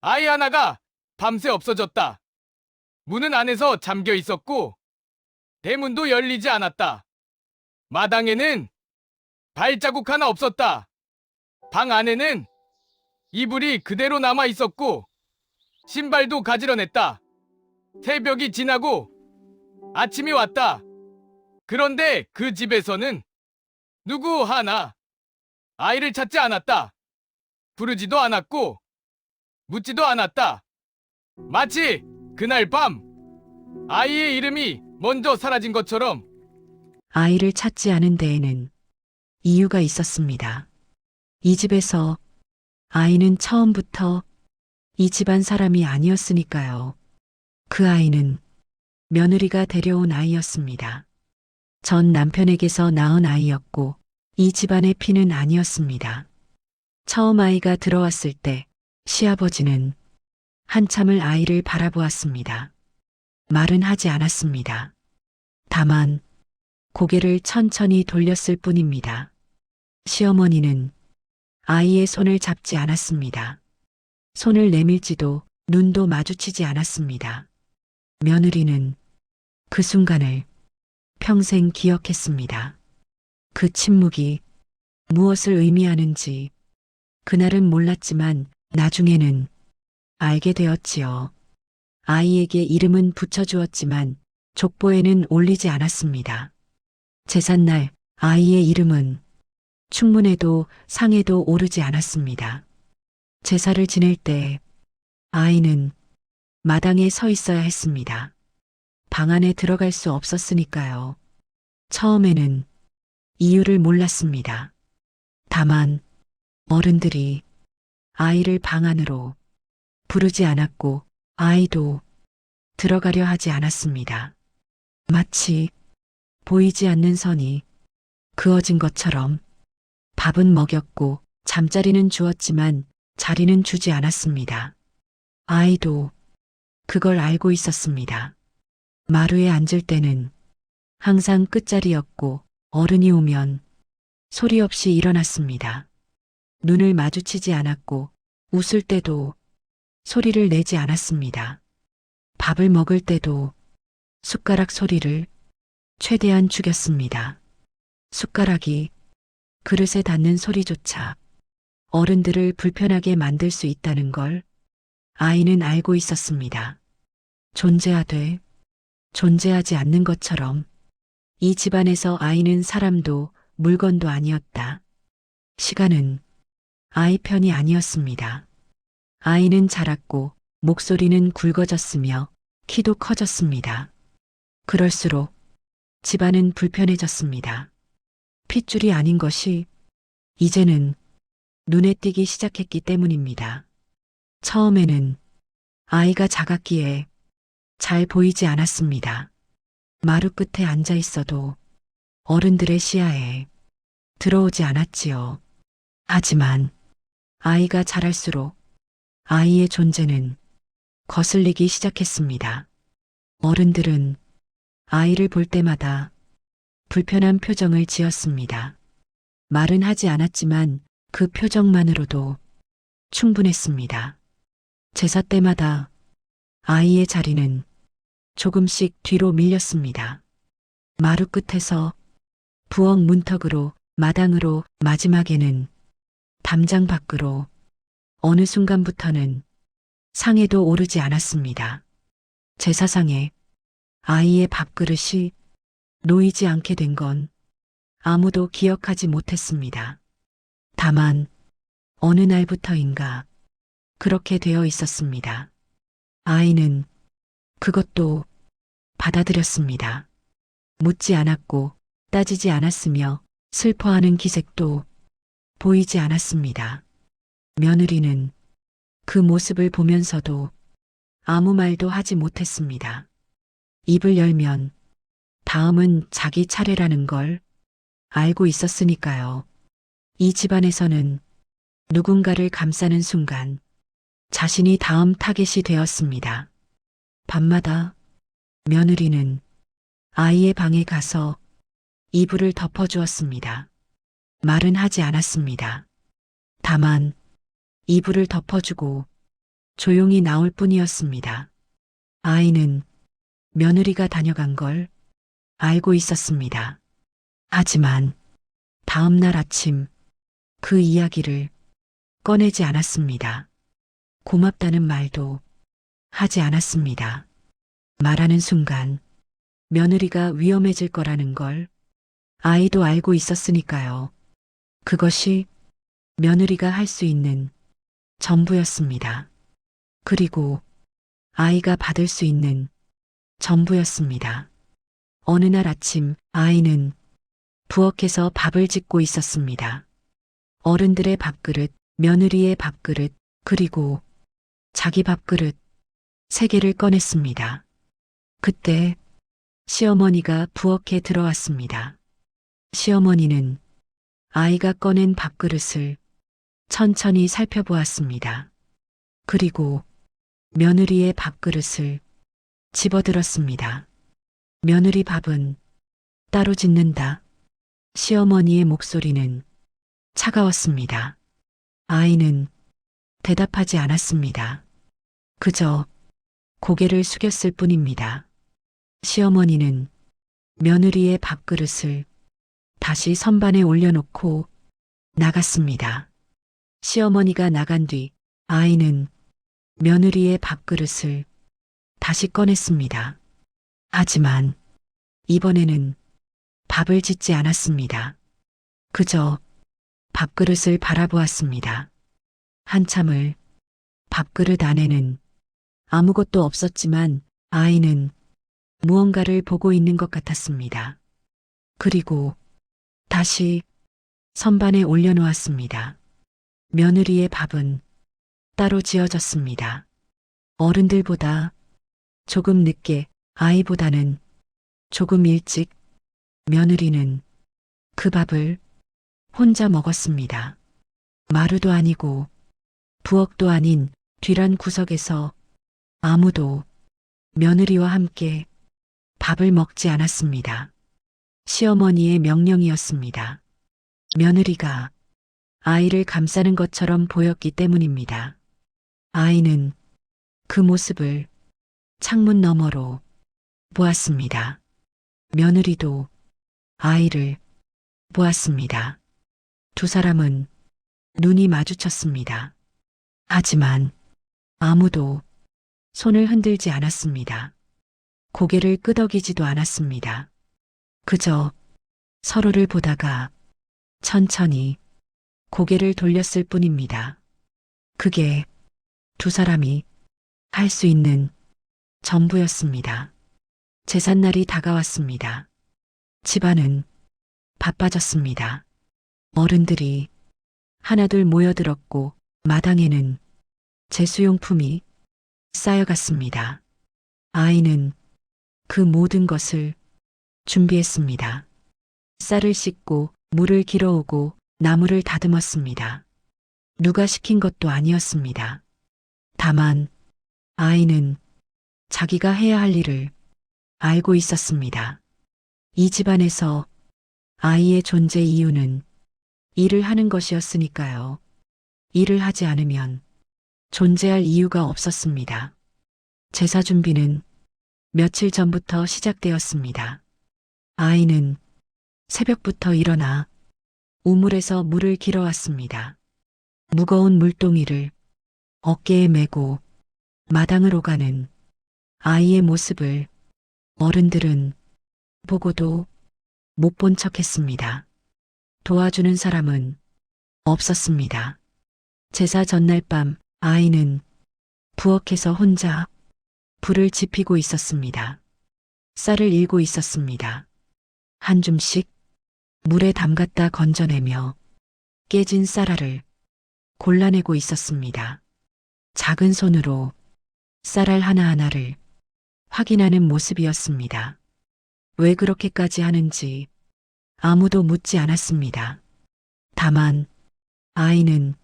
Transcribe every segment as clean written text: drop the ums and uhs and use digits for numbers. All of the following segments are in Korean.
아이 하나가 밤새 없어졌다. 문은 안에서 잠겨 있었고 대문도 열리지 않았다. 마당에는 발자국 하나 없었다. 방 안에는 이불이 그대로 남아 있었고 신발도 가지런했다. 새벽이 지나고 아침이 왔다. 그런데 그 집에서는 누구 하나 아이를 찾지 않았다. 부르지도 않았고 묻지도 않았다. 마치 그날 밤 아이의 이름이 먼저 사라진 것처럼. 아이를 찾지 않은 데에는 이유가 있었습니다. 이 집에서 아이는 처음부터 이 집안 사람이 아니었으니까요. 그 아이는 며느리가 데려온 아이였습니다. 전 남편에게서 낳은 아이였고 이 집안의 피는 아니었습니다. 처음 아이가 들어왔을 때 시아버지는 한참을 아이를 바라보았습니다. 말은 하지 않았습니다. 다만 고개를 천천히 돌렸을 뿐입니다. 시어머니는 아이의 손을 잡지 않았습니다. 손을 내밀지도 눈도 마주치지 않았습니다. 며느리는 그 순간을 평생 기억했습니다. 그 침묵이 무엇을 의미하는지 그날은 몰랐지만 나중에는 알게 되었지요. 아이에게 이름은 붙여주었지만 족보에는 올리지 않았습니다. 제삿날 아이의 이름은 충문에도 상에도 오르지 않았습니다. 제사를 지낼 때 아이는 마당에 서 있어야 했습니다. 방 안에 들어갈 수 없었으니까요. 처음에는 이유를 몰랐습니다. 다만 어른들이 아이를 방 안으로 부르지 않았고 아이도 들어가려 하지 않았습니다. 마치 보이지 않는 선이 그어진 것처럼 밥은 먹였고 잠자리는 주었지만 자리는 주지 않았습니다. 아이도 그걸 알고 있었습니다. 마루에 앉을 때는 항상 끝자리였고 어른이 오면 소리 없이 일어났습니다. 눈을 마주치지 않았고 웃을 때도 소리를 내지 않았습니다. 밥을 먹을 때도 숟가락 소리를 최대한 죽였습니다. 숟가락이 그릇에 닿는 소리조차 어른들을 불편하게 만들 수 있다는 걸 아이는 알고 있었습니다. 존재하되 존재하지 않는 것처럼 이 집안에서 아이는 사람도 물건도 아니었다. 시간은 아이 편이 아니었습니다. 아이는 자랐고 목소리는 굵어졌으며 키도 커졌습니다. 그럴수록 집안은 불편해졌습니다. 핏줄이 아닌 것이 이제는 눈에 띄기 시작했기 때문입니다. 처음에는 아이가 작았기에 잘 보이지 않았습니다. 마루 끝에 앉아 있어도 어른들의 시야에 들어오지 않았지요. 하지만 아이가 자랄수록 아이의 존재는 거슬리기 시작했습니다. 어른들은 아이를 볼 때마다 불편한 표정을 지었습니다. 말은 하지 않았지만 그 표정만으로도 충분했습니다. 제사 때마다 아이의 자리는 조금씩 뒤로 밀렸습니다. 마루 끝에서 부엌 문턱으로 마당으로 마지막에는 담장 밖으로 어느 순간부터는 상에도 오르지 않았습니다. 제사상에 아이의 밥그릇이 놓이지 않게 된 건 아무도 기억하지 못했습니다. 다만 어느 날부터인가 그렇게 되어 있었습니다. 아이는 그것도 받아들였습니다. 묻지 않았고 따지지 않았으며 슬퍼하는 기색도 보이지 않았습니다. 며느리는 그 모습을 보면서도 아무 말도 하지 못했습니다. 입을 열면 다음은 자기 차례라는 걸 알고 있었으니까요. 이 집안에서는 누군가를 감싸는 순간 자신이 다음 타겟이 되었습니다. 밤마다 며느리는 아이의 방에 가서 이불을 덮어주었습니다. 말은 하지 않았습니다. 다만 이불을 덮어주고 조용히 나올 뿐이었습니다. 아이는 며느리가 다녀간 걸 알고 있었습니다. 하지만 다음 날 아침 그 이야기를 꺼내지 않았습니다. 고맙다는 말도 하지 않았습니다. 말하는 순간 며느리가 위험해질 거라는 걸 아이도 알고 있었으니까요. 그것이 며느리가 할 수 있는 전부였습니다. 그리고 아이가 받을 수 있는 전부였습니다. 어느 날 아침 아이는 부엌에서 밥을 짓고 있었습니다. 어른들의 밥그릇, 며느리의 밥그릇, 그리고 자기 밥그릇 3개를 꺼냈습니다. 그때 시어머니가 부엌에 들어왔습니다. 시어머니는 아이가 꺼낸 밥그릇을 천천히 살펴보았습니다. 그리고 며느리의 밥그릇을 집어들었습니다. 며느리 밥은 따로 짓는다. 시어머니의 목소리는 차가웠습니다. 아이는 대답하지 않았습니다. 그저 고개를 숙였을 뿐입니다. 시어머니는 며느리의 밥그릇을 다시 선반에 올려놓고 나갔습니다. 시어머니가 나간 뒤 아이는 며느리의 밥그릇을 다시 꺼냈습니다. 하지만 이번에는 밥을 짓지 않았습니다. 그저 밥그릇을 바라보았습니다. 한참을 밥그릇 안에는 아무것도 없었지만 아이는 무언가를 보고 있는 것 같았습니다. 그리고 다시 선반에 올려놓았습니다. 며느리의 밥은 따로 지어졌습니다. 어른들보다 조금 늦게, 아이보다는 조금 일찍 며느리는 그 밥을 혼자 먹었습니다. 마루도 아니고 부엌도 아닌 뒤란 구석에서 아무도 며느리와 함께 밥을 먹지 않았습니다. 시어머니의 명령이었습니다. 며느리가 아이를 감싸는 것처럼 보였기 때문입니다. 아이는 그 모습을 창문 너머로 보았습니다. 며느리도 아이를 보았습니다. 두 사람은 눈이 마주쳤습니다. 하지만 아무도 손을 흔들지 않았습니다. 고개를 끄덕이지도 않았습니다. 그저 서로를 보다가 천천히 고개를 돌렸을 뿐입니다. 그게 두 사람이 할 수 있는 전부였습니다. 제삿날이 다가왔습니다. 집안은 바빠졌습니다. 어른들이 하나둘 모여들었고 마당에는 제수용품이 쌓여갔습니다. 아이는 그 모든 것을 준비했습니다. 쌀을 씻고 물을 길어오고 나무를 다듬었습니다. 누가 시킨 것도 아니었습니다. 다만 아이는 자기가 해야 할 일을 알고 있었습니다. 이 집안에서 아이의 존재 이유는 일을 하는 것이었으니까요. 일을 하지 않으면 존재할 이유가 없었습니다. 제사 준비는 며칠 전부터 시작되었습니다. 아이는 새벽부터 일어나 우물에서 물을 길어왔습니다. 무거운 물동이를 어깨에 메고 마당을 오가는 아이의 모습을 어른들은 보고도 못 본 척했습니다. 도와주는 사람은 없었습니다. 제사 전날 밤 아이는 부엌에서 혼자 불을 지피고 있었습니다. 쌀을 일고 있었습니다. 한 줌씩 물에 담갔다 건져내며 깨진 쌀알을 골라내고 있었습니다. 작은 손으로 쌀알 하나하나를 확인하는 모습이었습니다. 왜 그렇게까지 하는지 아무도 묻지 않았습니다. 다만 아이는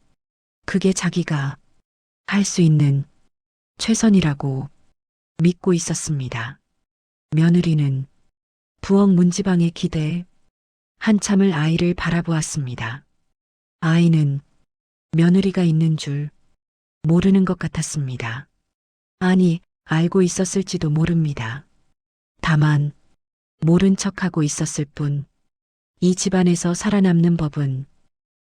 그게 자기가 할 수 있는 최선이라고 믿고 있었습니다. 며느리는 부엌 문지방에 기대 한참을 아이를 바라보았습니다. 아이는 며느리가 있는 줄 모르는 것 같았습니다. 아니, 알고 있었을지도 모릅니다. 다만, 모른 척하고 있었을 뿐, 이 집안에서 살아남는 법은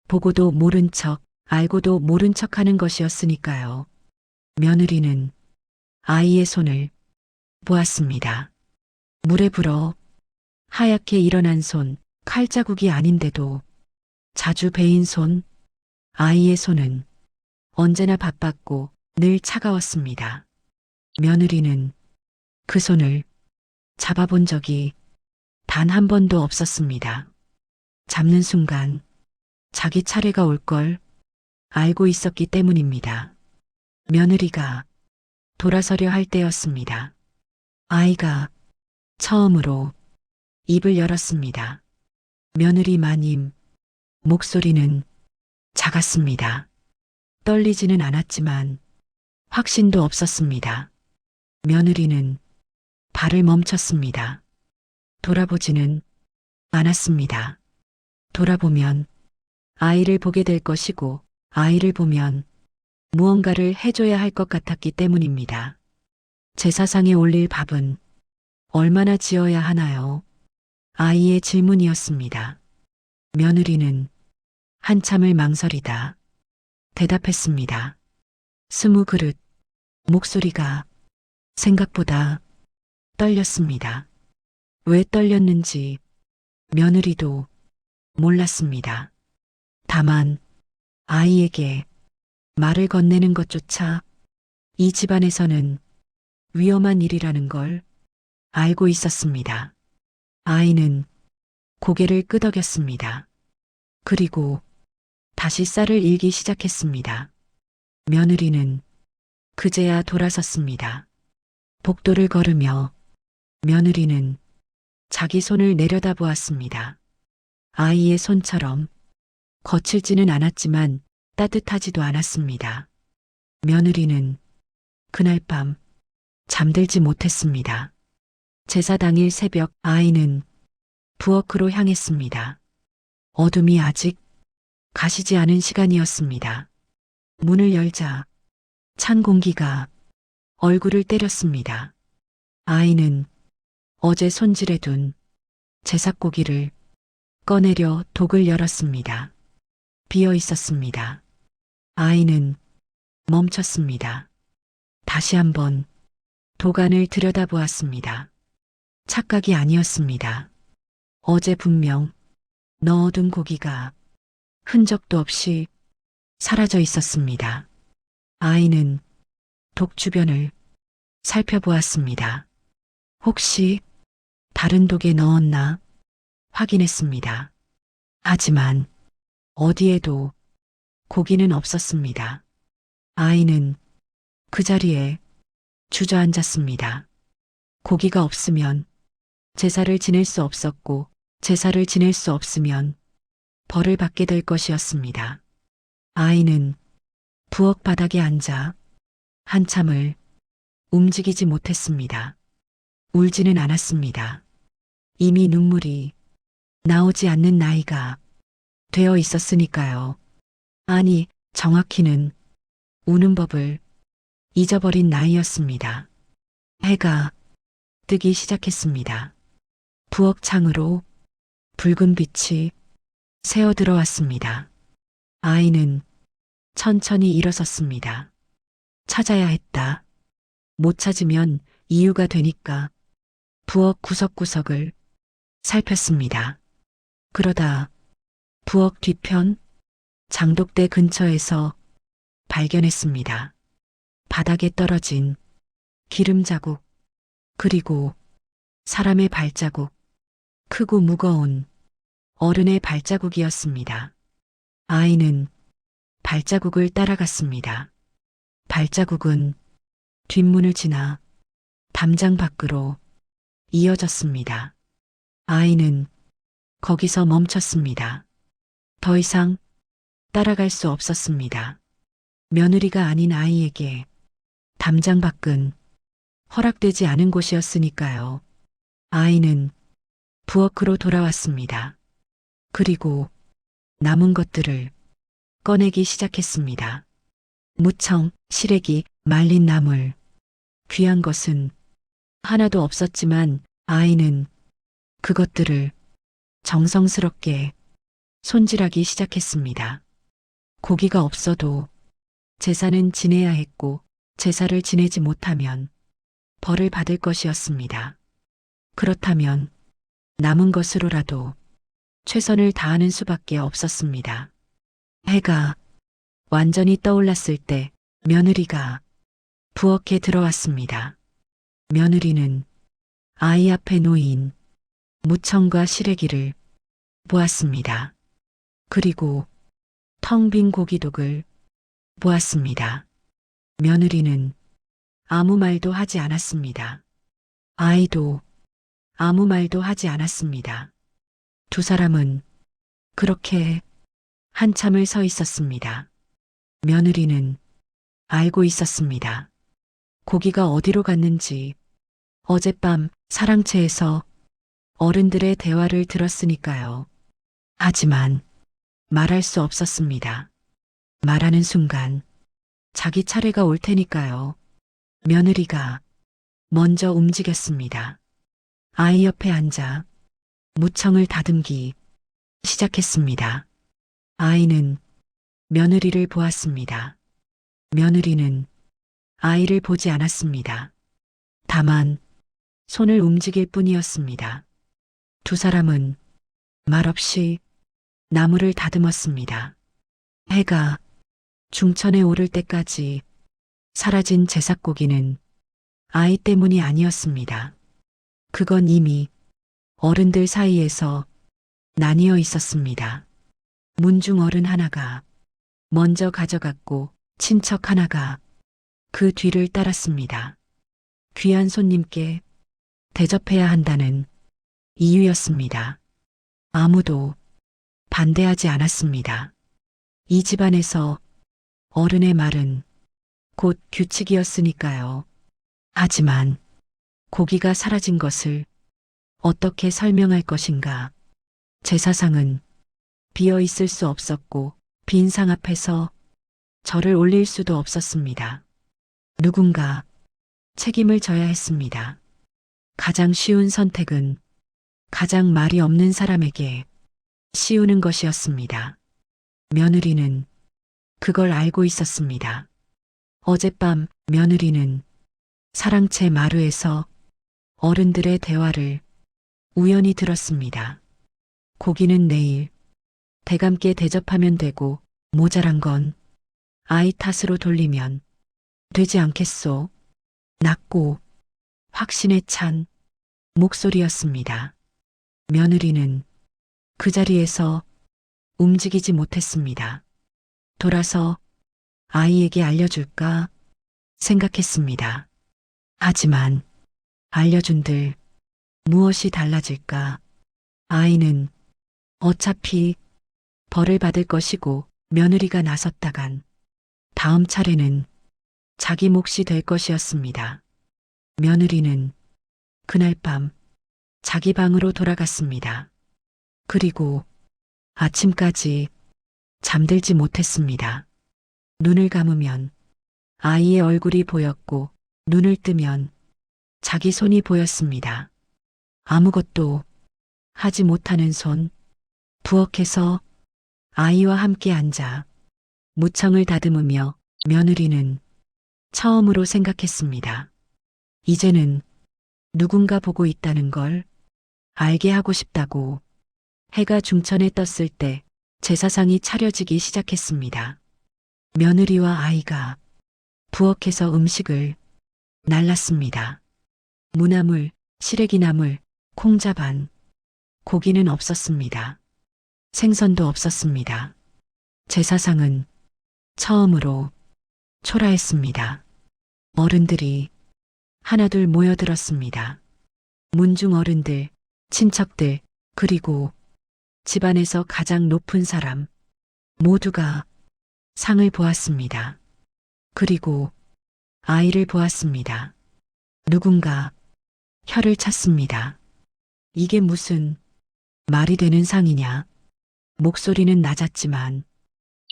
보고도 모른 척, 알고도 모른 척 하는 것이었으니까요. 며느리는 아이의 손을 보았습니다. 물에 불어 하얗게 일어난 손, 칼자국이 아닌데도 자주 베인 손, 아이의 손은 언제나 바빴고 늘 차가웠습니다. 며느리는 그 손을 잡아본 적이 단 한 번도 없었습니다. 잡는 순간 자기 차례가 올 걸 알고 있었기 때문입니다. 며느리가 돌아서려 할 때였습니다. 아이가 처음으로 입을 열었습니다. 며느리 마님, 목소리는 작았습니다. 떨리지는 않았지만 확신도 없었습니다. 며느리는 발을 멈췄습니다. 돌아보지는 않았습니다. 돌아보면 아이를 보게 될 것이고 아이를 보면 무언가를 해줘야 할 것 같았기 때문입니다. 제사상에 올릴 밥은 얼마나 지어야 하나요? 아이의 질문이었습니다. 며느리는 한참을 망설이다 대답했습니다. 20그릇. 목소리가 생각보다 떨렸습니다. 왜 떨렸는지 며느리도 몰랐습니다. 다만 아이에게 말을 건네는 것조차 이 집안에서는 위험한 일이라는 걸 알고 있었습니다. 아이는 고개를 끄덕였습니다. 그리고 다시 쌀을 일기 시작했습니다. 며느리는 그제야 돌아섰습니다. 복도를 걸으며 며느리는 자기 손을 내려다보았습니다. 아이의 손처럼 거칠지는 않았지만 따뜻하지도 않았습니다. 며느리는 그날 밤 잠들지 못했습니다. 제사 당일 새벽 아이는 부엌으로 향했습니다. 어둠이 아직 가시지 않은 시간이었습니다. 문을 열자 찬 공기가 얼굴을 때렸습니다. 아이는 어제 손질해 둔 제사고기를 꺼내려 독을 열었습니다. 비어 있었습니다. 아이는 멈췄습니다. 다시 한번 도간을 들여다보았습니다. 착각이 아니었습니다. 어제 분명 넣어둔 고기가 흔적도 없이 사라져 있었습니다. 아이는 독 주변을 살펴보았습니다. 혹시 다른 독에 넣었나 확인했습니다. 하지만 어디에도 고기는 없었습니다. 아이는 그 자리에 주저앉았습니다. 고기가 없으면 제사를 지낼 수 없었고 제사를 지낼 수 없으면 벌을 받게 될 것이었습니다. 아이는 부엌 바닥에 앉아 한참을 움직이지 못했습니다. 울지는 않았습니다. 이미 눈물이 나오지 않는 나이가 되어 있었으니까요. 아니, 정확히는 우는 법을 잊어버린 나이였습니다. 해가 뜨기 시작했습니다. 부엌 창으로 붉은 빛이 새어 들어왔습니다. 아이는 천천히 일어섰습니다. 찾아야 했다. 못 찾으면 이유가 되니까 부엌 구석구석을 살폈습니다. 그러다 부엌 뒤편 장독대 근처에서 발견했습니다. 바닥에 떨어진 기름 자국, 그리고 사람의 발자국, 크고 무거운 어른의 발자국이었습니다. 아이는 발자국을 따라갔습니다. 발자국은 뒷문을 지나 담장 밖으로 이어졌습니다. 아이는 거기서 멈췄습니다. 더 이상 따라갈 수 없었습니다. 며느리가 아닌 아이에게 담장 밖은 허락되지 않은 곳이었으니까요. 아이는 부엌으로 돌아왔습니다. 그리고 남은 것들을 꺼내기 시작했습니다. 무청 시래기, 말린 나물, 귀한 것은 하나도 없었지만 아이는 그것들을 정성스럽게 손질하기 시작했습니다. 고기가 없어도 제사는 지내야 했고 제사를 지내지 못하면 벌을 받을 것이었습니다. 그렇다면 남은 것으로라도 최선을 다하는 수밖에 없었습니다. 해가 완전히 떠올랐을 때 며느리가 부엌에 들어왔습니다. 며느리는 아이 앞에 놓인 무청과 시래기를 보았습니다. 그리고 텅 빈 고기독을 보았습니다. 며느리는 아무 말도 하지 않았습니다. 아이도 아무 말도 하지 않았습니다. 두 사람은 그렇게 한참을 서 있었습니다. 며느리는 알고 있었습니다. 고기가 어디로 갔는지 어젯밤 사랑채에서 어른들의 대화를 들었으니까요. 하지만 말할 수 없었습니다. 말하는 순간 자기 차례가 올 테니까요. 며느리가 먼저 움직였습니다. 아이 옆에 앉아 무청을 다듬기 시작했습니다. 아이는 며느리를 보았습니다. 며느리는 아이를 보지 않았습니다. 다만 손을 움직일 뿐이었습니다. 두 사람은 말없이 나무를 다듬었습니다. 해가 중천에 오를 때까지 사라진 제삭고기는 아이 때문이 아니었습니다. 그건 이미 어른들 사이에서 나뉘어 있었습니다. 문중 어른 하나가 먼저 가져갔고 친척 하나가 그 뒤를 따랐습니다. 귀한 손님께 대접해야 한다는 이유였습니다. 아무도 반대하지 않았습니다. 이 집안에서 어른의 말은 곧 규칙이었으니까요. 하지만 고기가 사라진 것을 어떻게 설명할 것인가. 제사상은 비어 있을 수 없었고 빈 상 앞에서 절을 올릴 수도 없었습니다. 누군가 책임을 져야 했습니다. 가장 쉬운 선택은 가장 말이 없는 사람에게 씌우는 것이었습니다. 며느리는 그걸 알고 있었습니다. 어젯밤 며느리는 사랑채 마루에서 어른들의 대화를 우연히 들었습니다. 고기는 내일 대감께 대접하면 되고 모자란 건 아이 탓으로 돌리면 되지 않겠소? 낮고 확신에 찬 목소리였습니다. 며느리는 그 자리에서 움직이지 못했습니다. 돌아서 아이에게 알려줄까 생각했습니다. 하지만 알려준들 무엇이 달라질까? 아이는 어차피 벌을 받을 것이고 며느리가 나섰다간 다음 차례는 자기 몫이 될 것이었습니다. 며느리는 그날 밤 자기 방으로 돌아갔습니다. 그리고 아침까지 잠들지 못했습니다. 눈을 감으면 아이의 얼굴이 보였고 눈을 뜨면 자기 손이 보였습니다. 아무것도 하지 못하는 손. 부엌에서 아이와 함께 앉아 무청을 다듬으며 며느리는 처음으로 생각했습니다. 이제는 누군가 보고 있다는 걸 알게 하고 싶다고. 해가 중천에 떴을 때 제사상이 차려지기 시작했습니다. 며느리와 아이가 부엌에서 음식을 날랐습니다. 무나물, 시래기나물, 콩자반, 고기는 없었습니다. 생선도 없었습니다. 제사상은 처음으로 초라했습니다. 어른들이 하나둘 모여들었습니다. 문중 어른들, 친척들, 그리고 집안에서 가장 높은 사람 모두가 상을 보았습니다. 그리고 아이를 보았습니다. 누군가 혀를 찼습니다. 이게 무슨 말이 되는 상이냐? 목소리는 낮았지만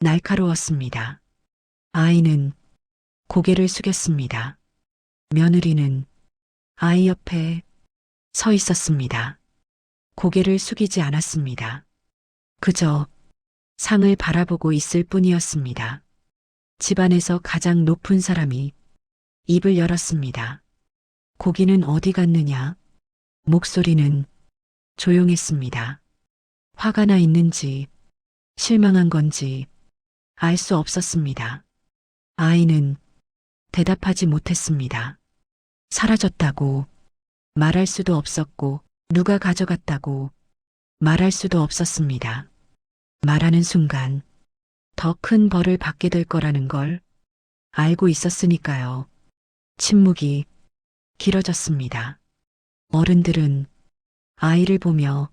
날카로웠습니다. 아이는 고개를 숙였습니다. 며느리는 아이 옆에 서 있었습니다. 고개를 숙이지 않았습니다. 그저 상을 바라보고 있을 뿐이었습니다. 집안에서 가장 높은 사람이 입을 열었습니다. 고기는 어디 갔느냐? 목소리는 조용했습니다. 화가 나 있는지 실망한 건지 알 수 없었습니다. 아이는 대답하지 못했습니다. 사라졌다고 말할 수도 없었고 누가 가져갔다고 말할 수도 없었습니다. 말하는 순간 더 큰 벌을 받게 될 거라는 걸 알고 있었으니까요. 침묵이 길어졌습니다. 어른들은 아이를 보며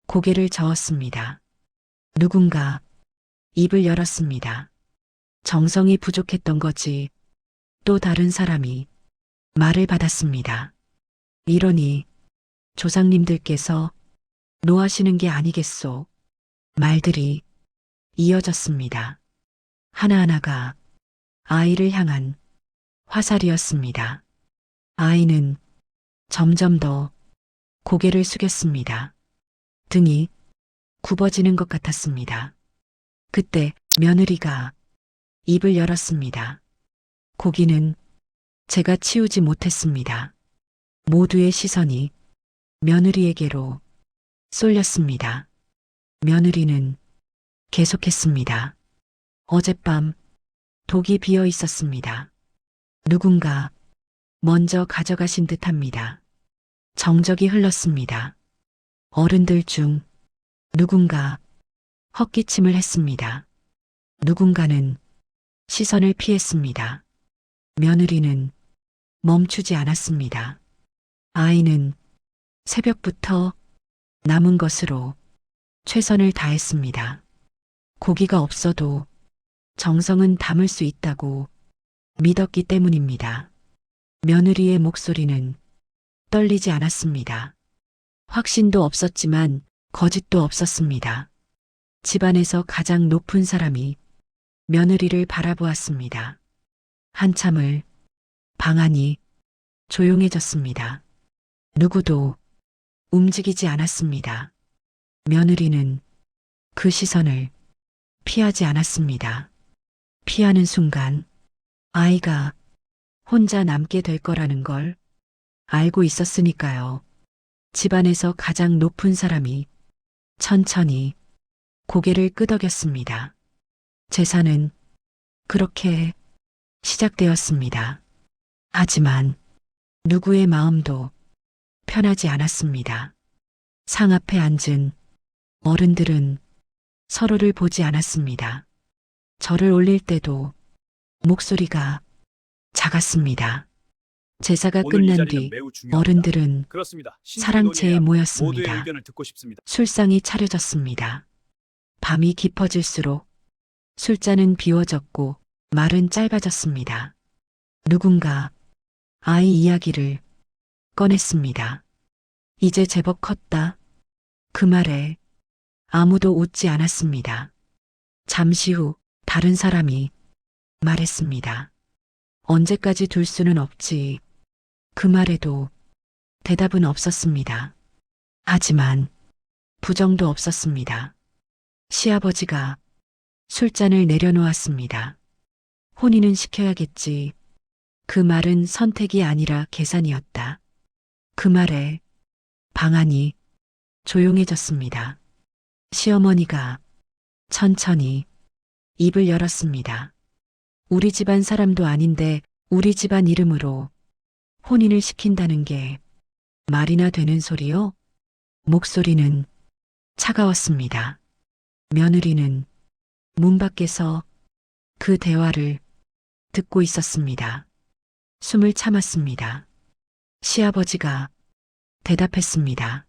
고개를 저었습니다. 누군가 입을 열었습니다. 정성이 부족했던 거지. 또 다른 사람이 말을 받았습니다. 이러니 조상님들께서 노하시는 게 아니겠소. 말들이 이어졌습니다. 하나하나가 아이를 향한 화살이었습니다. 아이는 점점 더 고개를 숙였습니다. 등이 굽어지는 것 같았습니다. 그때 며느리가 입을 열었습니다. 고기는 제가 치우지 못했습니다. 모두의 시선이 며느리에게로 쏠렸습니다. 며느리는 계속했습니다. 어젯밤 독이 비어 있었습니다. 누군가 먼저 가져가신 듯합니다. 정적이 흘렀습니다. 어른들 중 누군가 헛기침을 했습니다. 누군가는 시선을 피했습니다. 며느리는 멈추지 않았습니다. 아이는 새벽부터 남은 것으로 최선을 다했습니다. 고기가 없어도 정성은 담을 수 있다고 믿었기 때문입니다. 며느리의 목소리는 떨리지 않았습니다. 확신도 없었지만 거짓도 없었습니다. 집안에서 가장 높은 사람이 며느리를 바라보았습니다. 한참을 방 안이 조용해졌습니다. 누구도 움직이지 않았습니다. 며느리는 그 시선을 피하지 않았습니다. 피하는 순간 아이가 혼자 남게 될 거라는 걸 알고 있었으니까요. 집안에서 가장 높은 사람이 천천히 고개를 끄덕였습니다. 제사는 그렇게 시작되었습니다. 하지만 누구의 마음도 편하지 않았습니다. 상 앞에 앉은 어른들은 서로를 보지 않았습니다. 절을 올릴 때도 목소리가 작았습니다. 제사가 오늘 이 끝난 자리는 뒤 매우 중요합니다. 어른들은 그렇습니다. 신중히 사랑채에 논의해야 모두의 모였습니다. 의견을 듣고 싶습니다. 술상이 차려졌습니다. 밤이 깊어질수록 술잔은 비워졌고 말은 짧아졌습니다. 누군가 아이 이야기를 꺼냈습니다. 이제 제법 컸다. 그 말에 아무도 웃지 않았습니다. 잠시 후 다른 사람이 말했습니다. 언제까지 둘 수는 없지. 그 말에도 대답은 없었습니다. 하지만 부정도 없었습니다. 시아버지가 술잔을 내려놓았습니다. 혼인은 시켜야겠지. 그 말은 선택이 아니라 계산이었다. 그 말에 방 안이 조용해졌습니다. 시어머니가 천천히 입을 열었습니다. 우리 집안 사람도 아닌데 우리 집안 이름으로 혼인을 시킨다는 게 말이나 되는 소리요? 목소리는 차가웠습니다. 며느리는 문 밖에서 그 대화를 듣고 있었습니다. 숨을 참았습니다. 시아버지가 대답했습니다.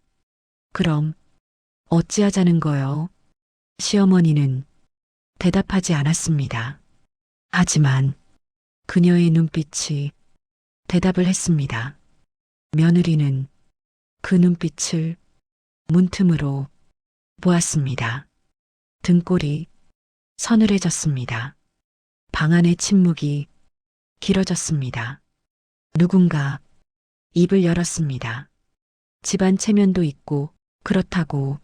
그럼 어찌하자는 거요? 시어머니는 대답하지 않았습니다. 하지만 그녀의 눈빛이 대답을 했습니다. 며느리는 그 눈빛을 문틈으로 보았습니다. 등골이 서늘해졌습니다. 방 안의 침묵이 길어졌습니다. 누군가 입을 열었습니다. 집안 체면도 있고 그렇다고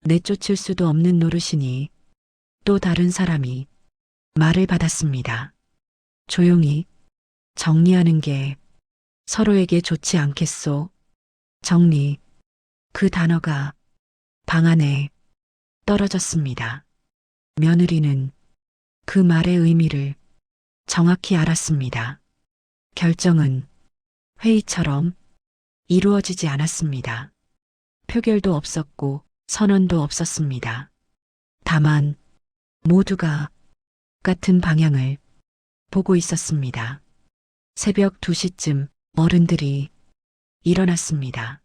내쫓을 수도 없는 노릇이니 또 다른 사람이 말을 받았습니다. 조용히 정리하는 게 서로에게 좋지 않겠소? 정리. 그 단어가 방 안에 떨어졌습니다. 며느리는 그 말의 의미를 정확히 알았습니다. 결정은 회의처럼 이루어지지 않았습니다. 표결도 없었고 선언도 없었습니다. 다만 모두가 같은 방향을 보고 있었습니다. 새벽 2시쯤 어른들이 일어났습니다.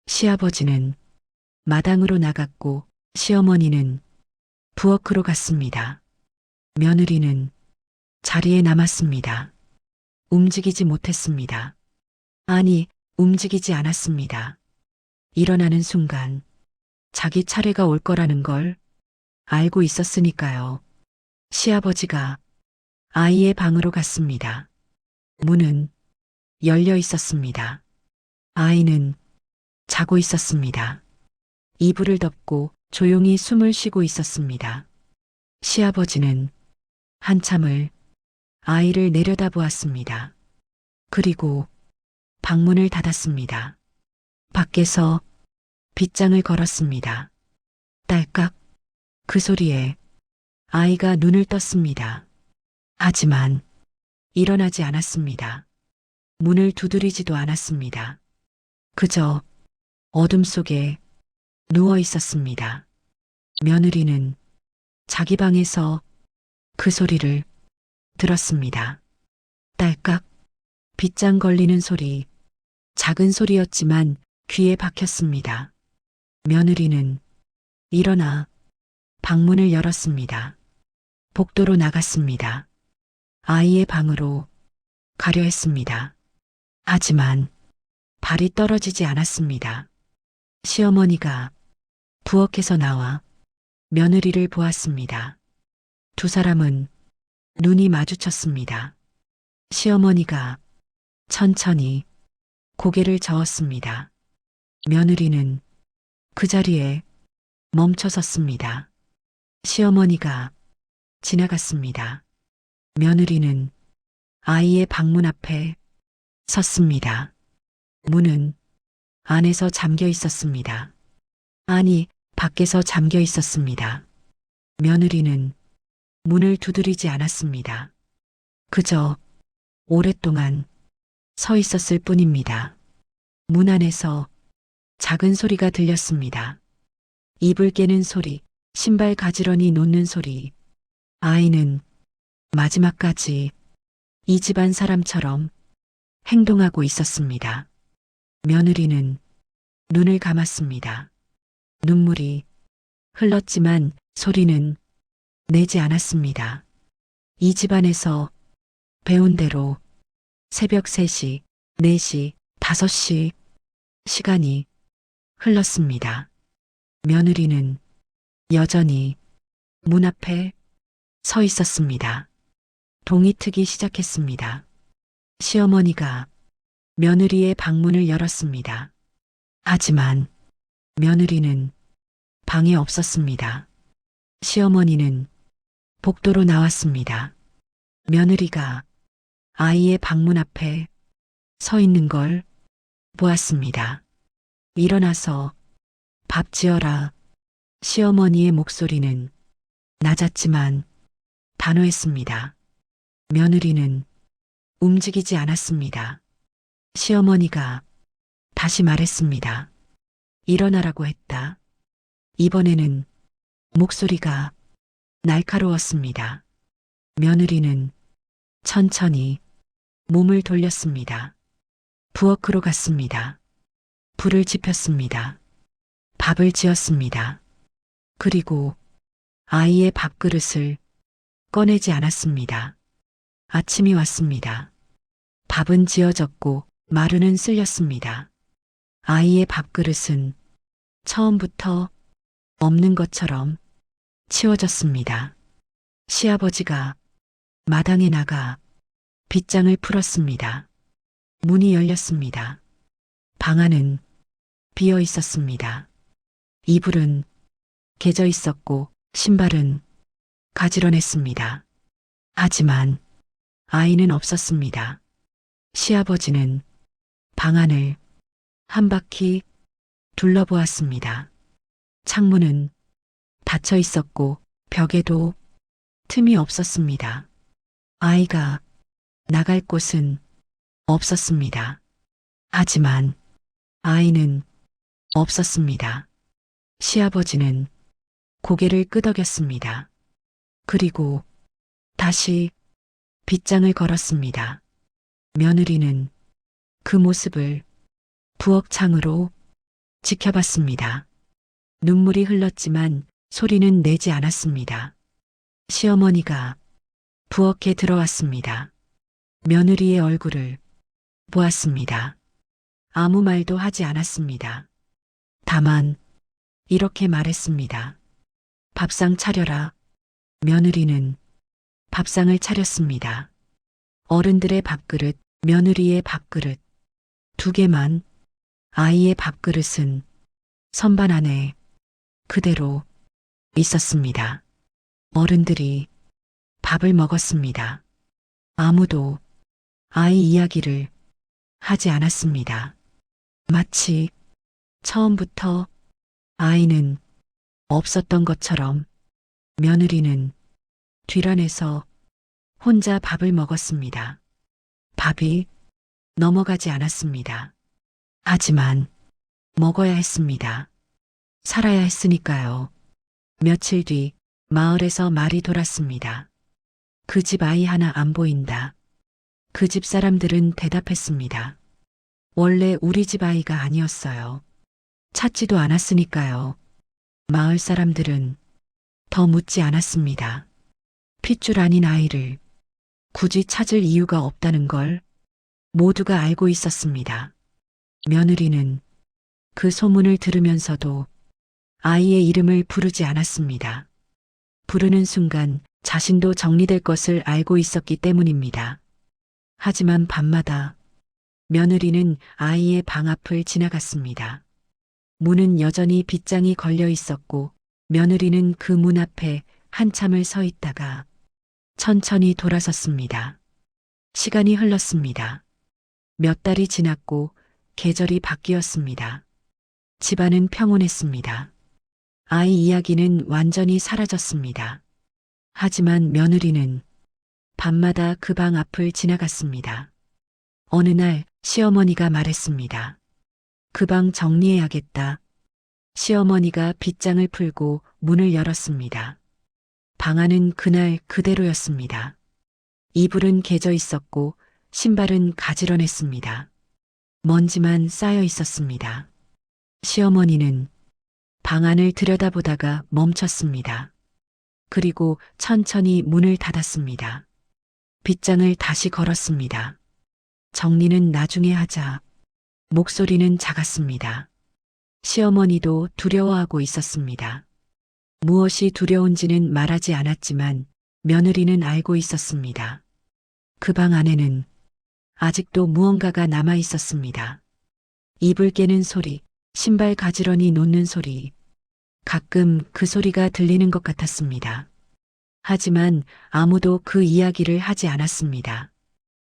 시아버지는 마당으로 나갔고 시어머니는 부엌으로 갔습니다. 며느리는 자리에 남았습니다. 움직이지 못했습니다. 아니, 움직이지 않았습니다. 일어나는 순간 자기 차례가 올 거라는 걸 알고 있었으니까요. 시아버지가 아이의 방으로 갔습니다. 문은 열려 있었습니다. 아이는 자고 있었습니다. 이불을 덮고 조용히 숨을 쉬고 있었습니다. 시아버지는 한참을 아이를 내려다보았습니다. 그리고 방문을 닫았습니다. 밖에서 빗장을 걸었습니다. 딸깍. 그 소리에 아이가 눈을 떴습니다. 하지만 일어나지 않았습니다. 문을 두드리지도 않았습니다. 그저 어둠 속에 누워 있었습니다. 며느리는 자기 방에서 그 소리를 들었습니다. 딸깍. 빗장 걸리는 소리. 작은 소리였지만 귀에 박혔습니다. 며느리는 일어나 방문을 열었습니다. 복도로 나갔습니다. 아이의 방으로 가려 했습니다. 하지만 발이 떨어지지 않았습니다. 시어머니가 부엌에서 나와 며느리를 보았습니다. 두 사람은 눈이 마주쳤습니다. 시어머니가 천천히 고개를 저었습니다. 며느리는 그 자리에 멈춰 섰습니다. 시어머니가 지나갔습니다. 며느리는 아이의 방문 앞에 섰습니다. 문은 안에서 잠겨 있었습니다. 아니, 밖에서 잠겨 있었습니다. 며느리는 문을 두드리지 않았습니다. 그저 오랫동안 서 있었을 뿐입니다. 문 안에서 작은 소리가 들렸습니다. 이불 깨는 소리, 신발 가지런히 놓는 소리. 아이는 마지막까지 이 집안 사람처럼 행동하고 있었습니다. 며느리는 눈을 감았습니다. 눈물이 흘렀지만 소리는 내지 않았습니다. 이 집안에서 배운 대로 새벽 3시, 4시, 5시 시간이 흘렀습니다. 며느리는 여전히 문 앞에 서 있었습니다. 동이 트기 시작했습니다. 시어머니가 며느리의 방문을 열었습니다. 하지만 며느리는 방에 없었습니다. 시어머니는 복도로 나왔습니다. 며느리가 아이의 방문 앞에 서 있는 걸 보았습니다. 일어나서 밥 지어라. 시어머니의 목소리는 낮았지만 단호했습니다. 며느리는 움직이지 않았습니다. 시어머니가 다시 말했습니다. 일어나라고 했다. 이번에는 목소리가 날카로웠습니다. 며느리는 천천히 몸을 돌렸습니다. 부엌으로 갔습니다. 불을 지폈습니다. 밥을 지었습니다. 그리고 아이의 밥그릇을 꺼내지 않았습니다. 아침이 왔습니다. 밥은 지어졌고 마루는 쓸렸습니다. 아이의 밥그릇은 처음부터 없는 것처럼 치워졌습니다. 시아버지가 마당에 나가 빗장을 풀었습니다. 문이 열렸습니다. 방 안은 비어 있었습니다. 이불은 개져 있었고 신발은 가지런했습니다. 하지만 아이는 없었습니다. 시아버지는 방 안을 한 바퀴 둘러보았습니다. 창문은 닫혀 있었고 벽에도 틈이 없었습니다. 아이가 나갈 곳은 없었습니다. 하지만 아이는 없었습니다. 시아버지는 고개를 끄덕였습니다. 그리고 다시 빗장을 걸었습니다. 며느리는 그 모습을 부엌창으로 지켜봤습니다. 눈물이 흘렀지만 소리는 내지 않았습니다. 시어머니가 부엌에 들어왔습니다. 며느리의 얼굴을 보았습니다. 아무 말도 하지 않았습니다. 다만 이렇게 말했습니다. 밥상 차려라. 며느리는 밥상을 차렸습니다. 어른들의 밥그릇, 며느리의 밥그릇, 두 개만. 아이의 밥그릇은 선반 안에 그대로 있었습니다. 어른들이 밥을 먹었습니다. 아무도 아이 이야기를 하지 않았습니다. 마치 처음부터 아이는 없었던 것처럼 며느리는 뒤란에서 혼자 밥을 먹었습니다. 밥이 넘어가지 않았습니다. 하지만 먹어야 했습니다. 살아야 했으니까요. 며칠 뒤 마을에서 말이 돌았습니다. 그 집 아이 하나 안 보인다. 그 집 사람들은 대답했습니다. 원래 우리 집 아이가 아니었어요. 찾지도 않았으니까요. 마을 사람들은 더 묻지 않았습니다. 핏줄 아닌 아이를 굳이 찾을 이유가 없다는 걸 모두가 알고 있었습니다. 며느리는 그 소문을 들으면서도 아이의 이름을 부르지 않았습니다. 부르는 순간 자신도 정리될 것을 알고 있었기 때문입니다. 하지만 밤마다 며느리는 아이의 방 앞을 지나갔습니다. 문은 여전히 빗장이 걸려 있었고 며느리는 그 문 앞에 한참을 서 있다가 천천히 돌아섰습니다. 시간이 흘렀습니다. 몇 달이 지났고 계절이 바뀌었습니다. 집안은 평온했습니다. 아이 이야기는 완전히 사라졌습니다. 하지만 며느리는 밤마다 그 방 앞을 지나갔습니다. 어느 날 시어머니가 말했습니다. 그 방 정리해야겠다. 시어머니가 빗장을 풀고 문을 열었습니다. 방 안은 그날 그대로였습니다. 이불은 개져 있었고 신발은 가지런했습니다. 먼지만 쌓여 있었습니다. 시어머니는 방 안을 들여다보다가 멈췄습니다. 그리고 천천히 문을 닫았습니다. 빗장을 다시 걸었습니다. 정리는 나중에 하자. 목소리는 작았습니다. 시어머니도 두려워하고 있었습니다. 무엇이 두려운지는 말하지 않았지만 며느리는 알고 있었습니다. 그 방 안에는 아직도 무언가가 남아 있었습니다. 이불 깨는 소리, 신발 가지런히 놓는 소리, 가끔 그 소리가 들리는 것 같았습니다. 하지만 아무도 그 이야기를 하지 않았습니다.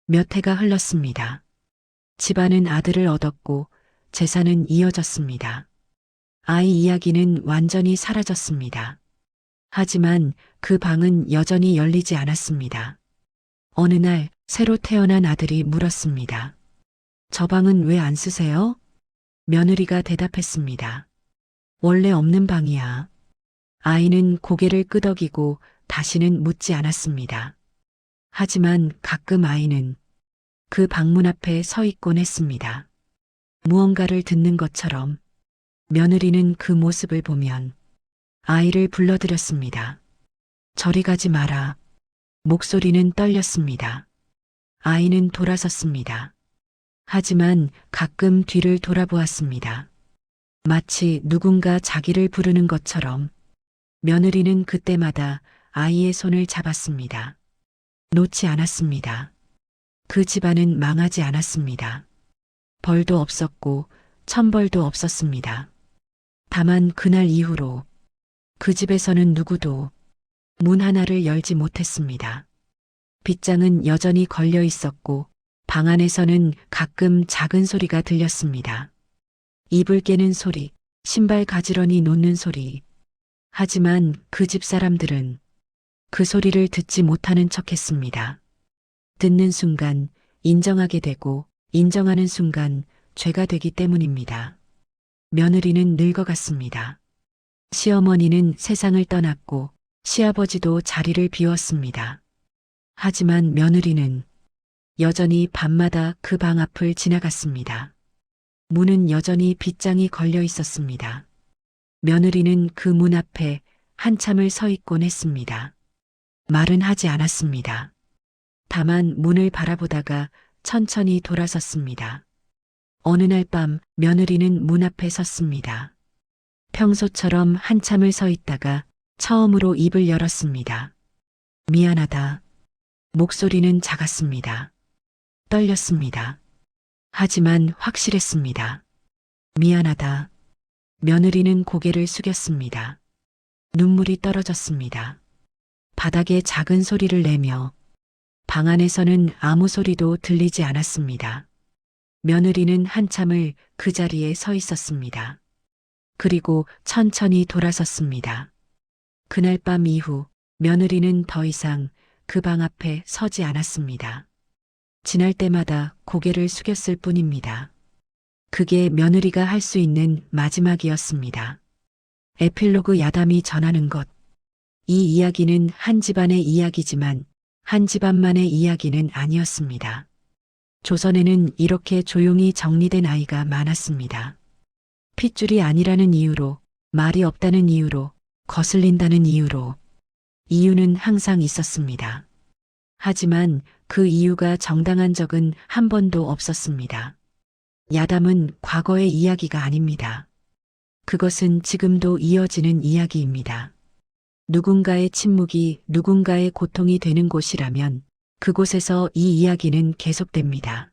몇 해가 흘렀습니다. 집안은 아들을 얻었고 재산은 이어졌습니다. 아이 이야기는 완전히 사라졌습니다. 하지만 그 방은 여전히 열리지 않았습니다. 어느 날 새로 태어난 아들이 물었습니다. 저 방은 왜 안 쓰세요? 며느리가 대답했습니다. 원래 없는 방이야. 아이는 고개를 끄덕이고 다시는 묻지 않았습니다. 하지만 가끔 아이는 그 방문 앞에 서 있곤 했습니다. 무언가를 듣는 것처럼 며느리는 그 모습을 보면 아이를 불러들였습니다. 저리 가지 마라. 목소리는 떨렸습니다. 아이는 돌아섰습니다. 하지만 가끔 뒤를 돌아보았습니다. 마치 누군가 자기를 부르는 것처럼 며느리는 그때마다 아이의 손을 잡았습니다. 놓지 않았습니다. 그 집안은 망하지 않았습니다. 벌도 없었고 천벌도 없었습니다. 다만 그날 이후로 그 집에서는 누구도 문 하나를 열지 못했습니다. 빗장은 여전히 걸려 있었고 방 안에서는 가끔 작은 소리가 들렸습니다. 이불 깨는 소리, 신발 가지런히 놓는 소리. 하지만 그 집 사람들은 그 소리를 듣지 못하는 척 했습니다. 듣는 순간 인정하게 되고 인정하는 순간 죄가 되기 때문입니다. 며느리는 늙어갔습니다. 시어머니는 세상을 떠났고 시아버지도 자리를 비웠습니다. 하지만 며느리는 여전히 밤마다 그 방 앞을 지나갔습니다. 문은 여전히 빗장이 걸려 있었습니다. 며느리는 그 문 앞에 한참을 서 있곤 했습니다. 말은 하지 않았습니다. 다만 문을 바라보다가 천천히 돌아섰습니다. 어느 날 밤 며느리는 문 앞에 섰습니다. 평소처럼 한참을 서 있다가 처음으로 입을 열었습니다. 미안하다. 목소리는 작았습니다. 떨렸습니다. 하지만 확실했습니다. 미안하다. 며느리는 고개를 숙였습니다. 눈물이 떨어졌습니다. 바닥에 작은 소리를 내며 방 안에서는 아무 소리도 들리지 않았습니다. 며느리는 한참을 그 자리에 서 있었습니다. 그리고 천천히 돌아섰습니다. 그날 밤 이후 며느리는 더 이상 그 방 앞에 서지 않았습니다. 지날 때마다 고개를 숙였을 뿐입니다. 그게 며느리가 할 수 있는 마지막이었습니다. 에필로그 야담이 전하는 것. 이 이야기는 한 집안의 이야기지만 한 집안만의 이야기는 아니었습니다. 조선에는 이렇게 조용히 정리된 아이가 많았습니다. 핏줄이 아니라는 이유로, 말이 없다는 이유로, 거슬린다는 이유로. 이유는 항상 있었습니다. 하지만 그 이유가 정당한 적은 한 번도 없었습니다. 야담은 과거의 이야기가 아닙니다. 그것은 지금도 이어지는 이야기입니다. 누군가의 침묵이 누군가의 고통이 되는 곳이라면 그곳에서 이 이야기는 계속됩니다.